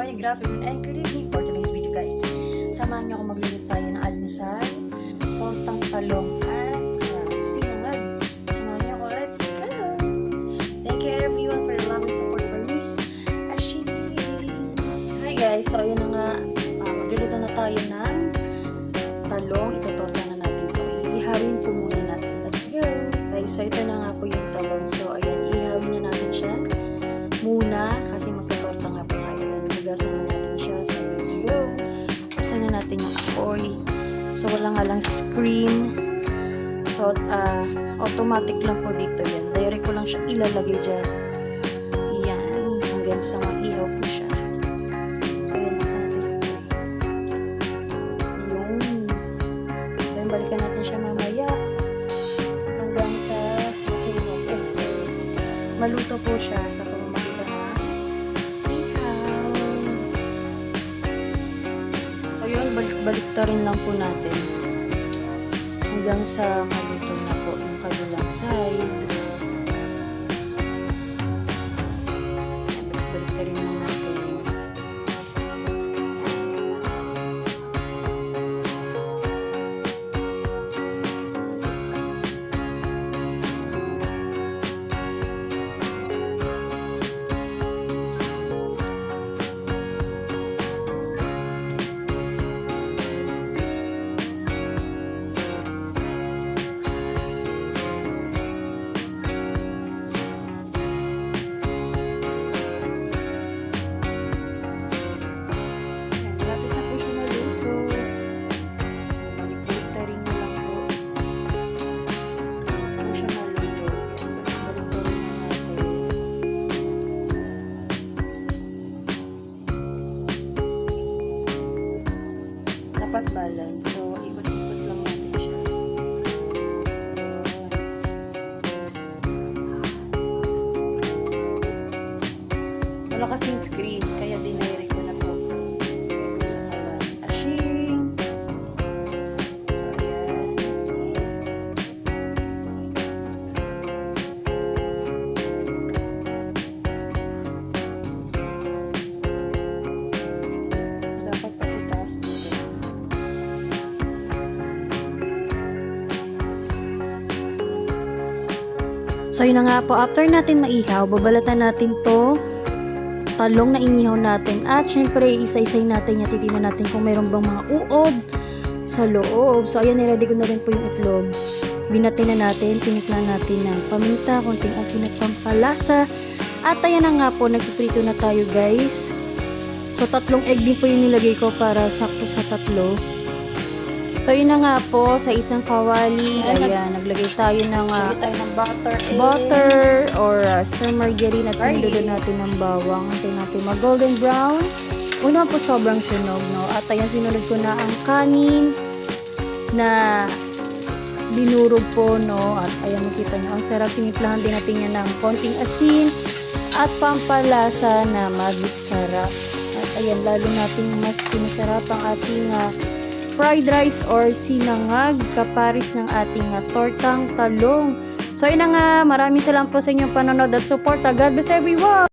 morning, good afternoon, and good evening for today's video, guys. Samahan niyo ako magluluto tayo ng almusal, tortang talong, at sinangag. Samahan niyo ako, let's go! Thank you everyone for the love and support for Miss Ashi. Hi guys, so ayun na nga, magluluto na tayo ng talong. Itotorta na natin ito. Ihawin po muna natin. Let's go! Guys, so ito na nga po yung talong. So ayan, ihawin na natin siya muna kasi magtotorta nga po tayo. Hugasan na natin siya. So let's go! Buksan na natin yung apoy. So wala nga lang screen. So automatic lang po dito yan. Direct ko lang siya ilalagay dyan. Yan. Hanggang sa maihaw po siya. So yan, buksan natin yung apoy. Yung. So yan, balikan natin siya mamaya. Hanggang sa masunog. Maluto po siya sa pamamagitan na ihaw. So yun, balik-baliktarin lang po natin hanggang sa maluto na po yung kabilang side. Balik-baliktarin lang natin. Dapat balance. So, ikot-ikot lang natin siya. Wala kasing screen, kaya dinirect ko na po sa kalan. Ashing! So, ayan. Dapat pati taas dito. So yun na nga po, after natin maihaw, babalatan natin to talong na inihaw natin at syempre isa-isay natin, titignan natin kung mayroon bang mga uod sa loob. So ayan, ready ko na rin po yung itlog. Binati na natin, tinikman natin ng paminta, konting asin at pampalasa. At ayan na nga po, nagpiprito na tayo guys. So 3 egg din po yung nilagay ko para sakto sa 3. So yun na nga po, sa isang kawali, ayan, naglagay tayo ng butter or sir margarine at sinulod natin ng bawang. Hintayin natin mag golden brown. Una po sobrang sunog, no? At ayan, sinulod ko na ang kanin na dinurog po, no? At ayan, makita nyo, ang sarap. Siniplahan din natin yan ng konting asin at pampalasa na magic-sarap. At ayan, lalo natin mas pinasarap ang ating fried rice or sinangag, kaparis ng ating tortang talong. So, yun na nga. Maraming salamat po sa inyong panonood at support. God bless everyone!